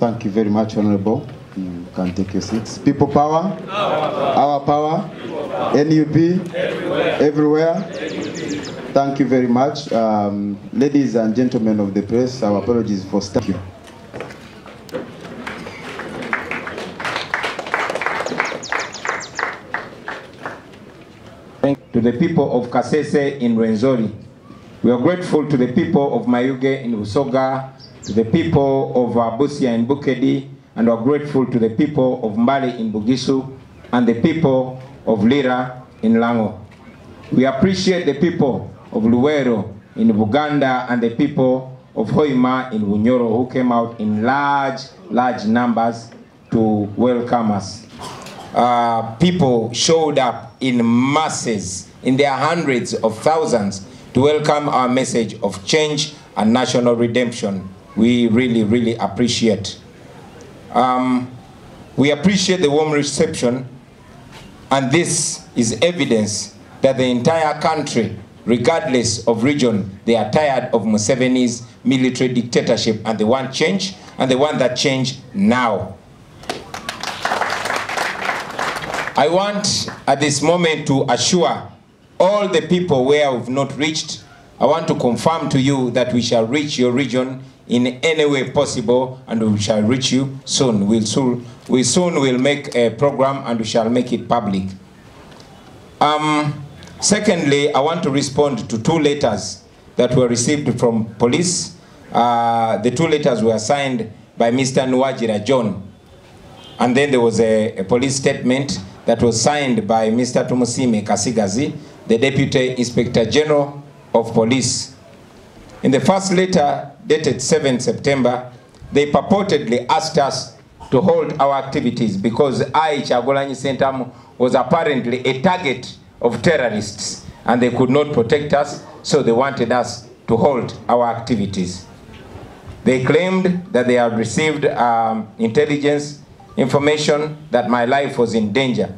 Thank you very much, Honorable. You can take your seats. People power? Our power? NUP? Everywhere? Thank you very much. Ladies and gentlemen of the press, our apologies for starting. To the people of Kasese in Rwenzori. We are grateful to the people of Mayuge in Busoga, to the people of Busia in Bukedi, and we are grateful to the people of Mbali in Bugisu, and the people of Lira in Lango. We appreciate the people of Luwero in Buganda and the people of Hoima in Bunyoro who came out in large numbers to welcome us. People showed up in masses, in their hundreds of thousands, to welcome our message of change and national redemption. We really appreciate. We appreciate the warm reception, and this is evidence that the entire country, regardless of region, they are tired of Museveni's military dictatorship, and they want change, and they want that change now. I want at this moment to assure all the people where we've not reached, I want to confirm to you that we shall reach your region in any way possible, and we shall reach you soon. We soon will make a program and we shall make it public. Secondly, I want to respond to 2 letters that were received from police. The 2 letters were signed by Mr. Nwajira John. And then there was a police statement that was signed by Mr. Tumusime Kasigazi, the Deputy Inspector General of Police. In the first letter, dated 7 September, they purportedly asked us to hold our activities because Kyagulanyi Ssentamu was apparently a target of terrorists and they could not protect us, so they wanted us to hold our activities. They claimed that they had received intelligence information that my life was in danger.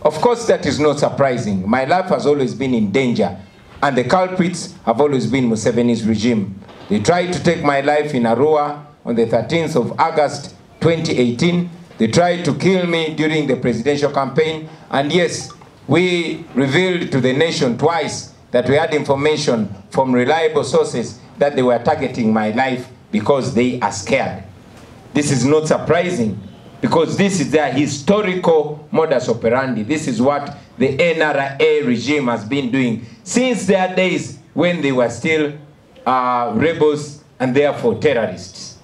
Of course, that is not surprising. My life has always been in danger, and the culprits have always been Museveni's regime. They tried to take my life in Arua on the 13th of August 2018. They tried to kill me during the presidential campaign, and yes, we revealed to the nation twice that we had information from reliable sources that they were targeting my life because they are scared. This is not surprising, because this is their historical modus operandi. This is what the NRA regime has been doing since their days when they were still rebels and therefore terrorists.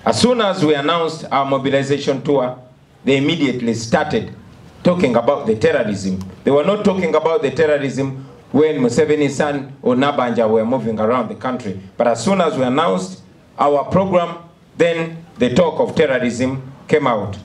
As soon as we announced our mobilization tour, they immediately started talking about the terrorism. They were not talking about the terrorism when Museveni's son or Nabanja were moving around the country. But as soon as we announced our program, then the talk of terrorism came out.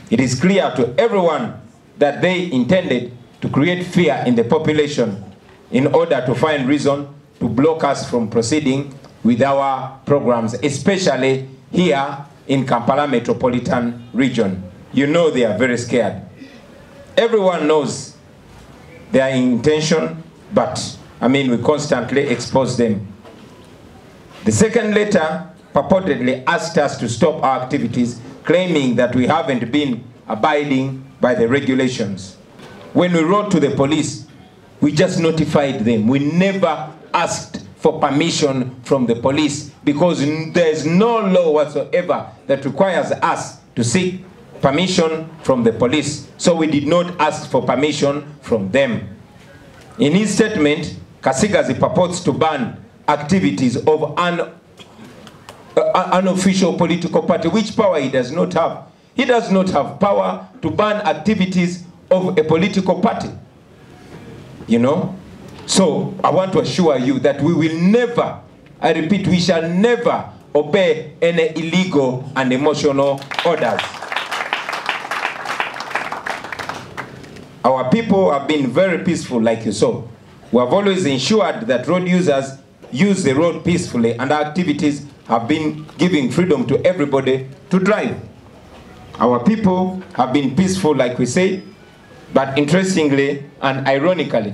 It is clear to everyone that they intended to create fear in the population in order to find reason to block us from proceeding with our programs, especially here in Kampala metropolitan region. You know they are very scared. Everyone knows their intention, but we constantly expose them. The second letter purportedly asked us to stop our activities, claiming that we haven't been abiding by the regulations. When we wrote to the police, we just notified them. We never asked for permission from the police because there's no law whatsoever that requires us to seek permission from the police. So we did not ask for permission from them. In his statement, Kasigazi purports to ban activities of an unofficial political party, which power he does not have. He does not have power to ban activities of a political party. You know? So I want to assure you that we will never, I repeat, we shall never obey any illegal and emotional orders. Our people have been very peaceful, like you saw. We have always ensured that road users use the road peacefully, and our activities have been giving freedom to everybody to drive. Our people have been peaceful, like we say, but interestingly and ironically,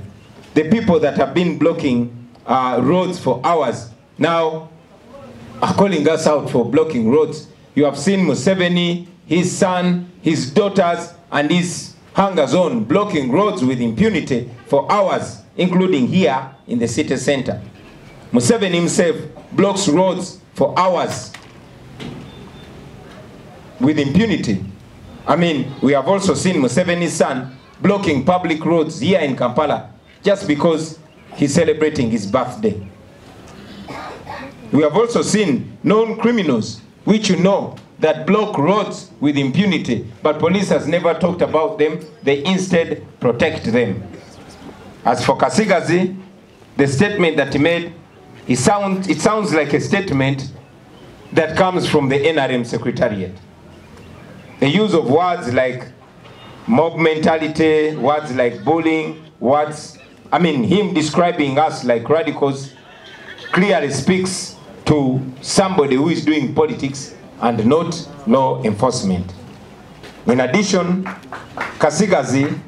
the people that have been blocking roads for hours now are calling us out for blocking roads. You have seen Museveni, his son, his daughters, and his hunger zone blocking roads with impunity for hours, including here in the city center. Museveni himself blocks roads for hours with impunity. I mean, we have also seen Museveni's son blocking public roads here in Kampala just because he's celebrating his birthday. We have also seen known criminals, which you know, that block roads with impunity, but police has never talked about them. They instead protect them. As for Kasigazi, the statement that he made, it sounds like a statement that comes from the NRM Secretariat. The use of words like mob mentality, words like bullying, words, I mean, him describing us like radicals clearly speaks to somebody who is doing politics and not law enforcement. In addition, Kasigazi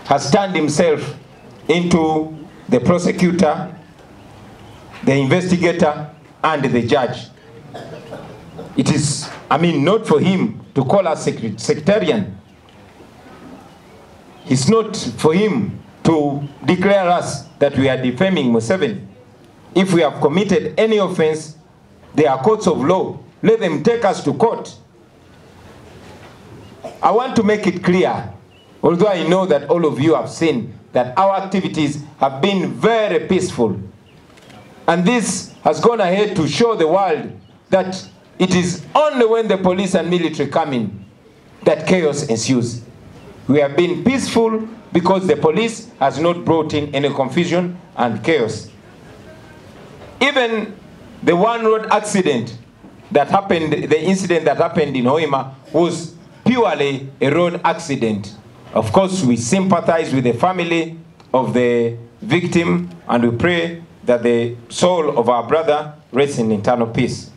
has turned himself into the prosecutor, the investigator, and the judge. It is, I mean, not for him to call us sectarian. It's not for him to declare us that we are defaming Museveni. If we have committed any offense, there are courts of law. Let them take us to court. I want to make it clear, although I know that all of you have seen that our activities have been very peaceful. And this has gone ahead to show the world that it is only when the police and military come in that chaos ensues. We have been peaceful because the police has not brought in any confusion and chaos. Even the one road accident that happened, the incident that happened in Hoima, was purely a road accident. Of course, we sympathize with the family of the victim and we pray that the soul of our brother rests in eternal peace.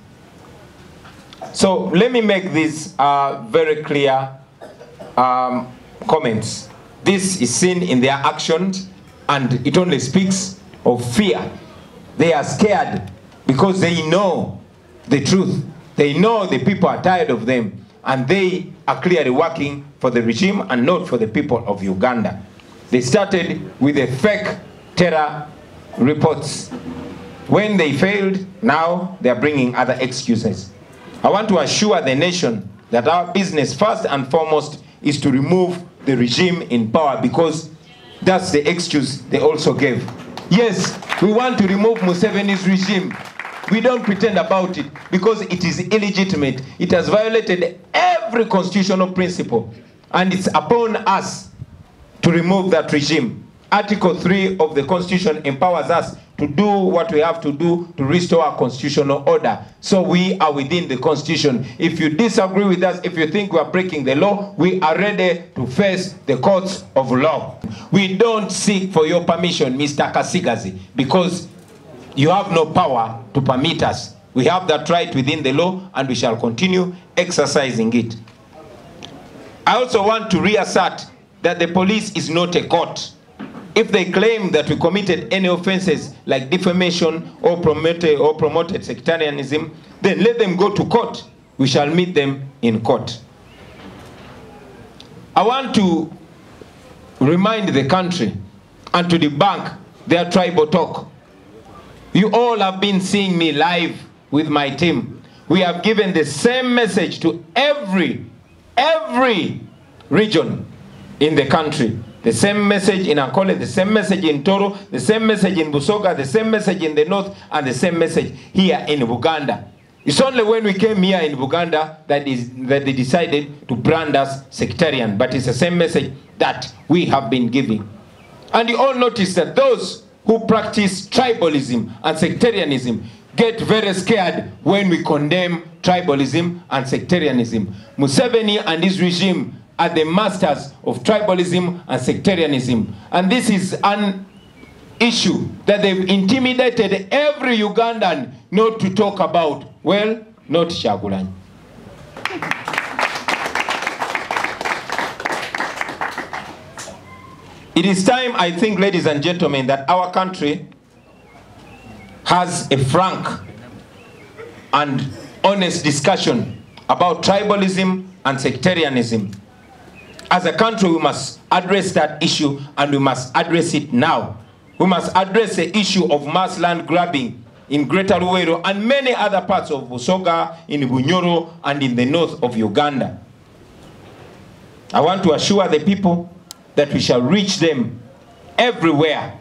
So let me make these very clear comments. This is seen in their actions and it only speaks of fear. They are scared because they know the truth. They know the people are tired of them and they are clearly working for the regime and not for the people of Uganda. They started with the fake terror reports. When they failed, now they are bringing other excuses. I want to assure the nation that our business first and foremost is to remove the regime in power because that's the excuse they also gave. Yes, we want to remove Museveni's regime. We don't pretend about it because it is illegitimate. It has violated every constitutional principle and it's upon us to remove that regime. Article 3 of the Constitution empowers us to do what we have to do to restore our constitutional order. So we are within the Constitution. If you disagree with us, if you think we are breaking the law, we are ready to face the courts of law. We don't seek for your permission, Mr. Kasigazi, because you have no power to permit us. We have that right within the law and we shall continue exercising it. I also want to reassert that the police is not a court. If they claim that we committed any offenses like defamation or promoted sectarianism, then let them go to court. We shall meet them in court. I want to remind the country and to debunk their tribal talk. You all have been seeing me live with my team. We have given the same message to every region in the country. The same message in Ankole, the same message in Toro, the same message in Busoga, the same message in the north, and the same message here in Buganda. It's only when we came here in Buganda that they decided to brand us sectarian, but it's the same message that we have been giving. And you all notice that those who practice tribalism and sectarianism get very scared when we condemn tribalism and sectarianism. Museveni and his regime are the masters of tribalism and sectarianism. And this is an issue that they've intimidated every Ugandan not to talk about. Well, not Kyagulanyi. It is time, I think, ladies and gentlemen, that our country has a frank and honest discussion about tribalism and sectarianism. As a country, we must address that issue, and we must address it now. We must address the issue of mass land grabbing in Greater Luweero and many other parts of Busoga, in Bunyoro, and in the north of Uganda. I want to assure the people that we shall reach them everywhere.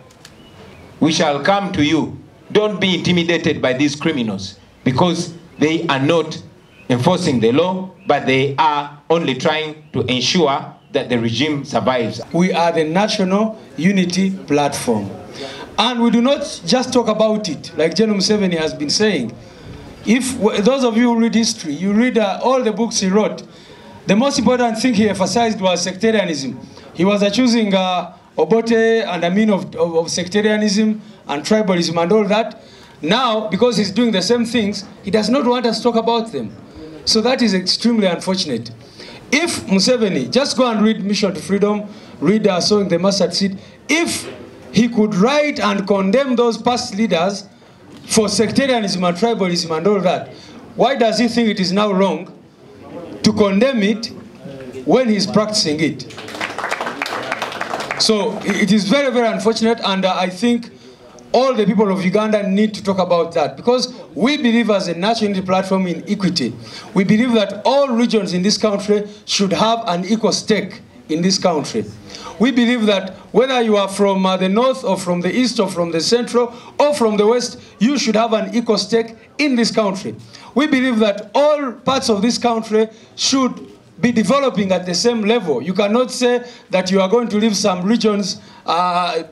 We shall come to you. Don't be intimidated by these criminals, because they are not enforcing the law, but they are only trying to ensure that the regime survives. We are the National Unity Platform. And we do not just talk about it, like General Museveni has been saying. If those of you who read history, you read all the books he wrote, the most important thing he emphasized was sectarianism. He was accusing Obote and Amin of sectarianism and tribalism and all that. Now, because he's doing the same things, he does not want us to talk about them. So that is extremely unfortunate. If Museveni, just go and read Mission to Freedom, read Sowing the Mustard Seed, if he could write and condemn those past leaders for sectarianism and tribalism and all that, why does he think it is now wrong to condemn it when he's practicing it? So it is very, very unfortunate, and I think all the people of Uganda need to talk about that, because we believe as a National Unity Platform in equity. We believe that all regions in this country should have an equal stake in this country. We believe that whether you are from the north or from the east or from the central or from the west, you should have an equal stake in this country. We believe that all parts of this country should be developing at the same level. You cannot say that you are going to leave some regions.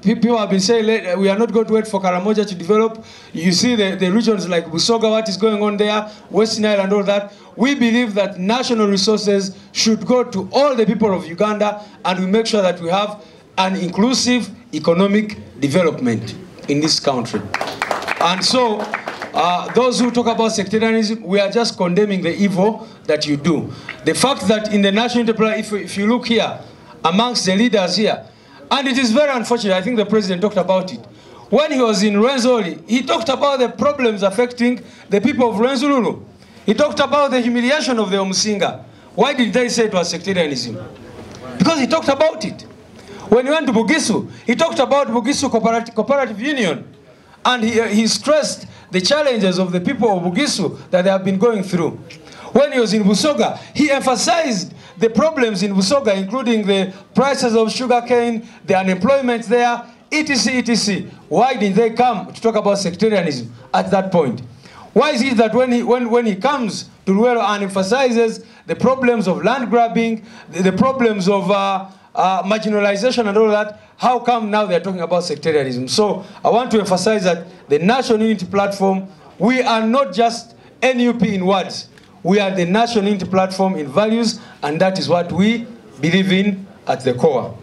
People have been saying we are not going to wait for Karamoja to develop. You see the regions like Busoga, what is going on there, West Nile and all that. We believe that national resources should go to all the people of Uganda, and we make sure that we have an inclusive economic development in this country. And so those who talk about sectarianism, we are just condemning the evil that you do. The fact that in the National Unity, if you look here, amongst the leaders here, and it is very unfortunate, I think the president talked about it. When he was in Rwenzori, he talked about the problems affecting the people of Rwenzururu. He talked about the humiliation of the Omusinga. Why did they say it was sectarianism? Because he talked about it. When he went to Bugisu, he talked about Bugisu Cooperative Union. And he stressed the challenges of the people of Bugisu that they have been going through. When he was in Busoga, he emphasized the problems in Busoga, including the prices of sugarcane, the unemployment there, etc., etc. Why did they come to talk about sectarianism at that point? Why is it that when he comes to Luweero and emphasizes the problems of land grabbing, the problems of marginalization and all that, how come now they're talking about sectarianism? So I want to emphasize that the National Unity Platform, we are not just NUP in words. We are the National Unity Platform in values, and that is what we believe in at the core.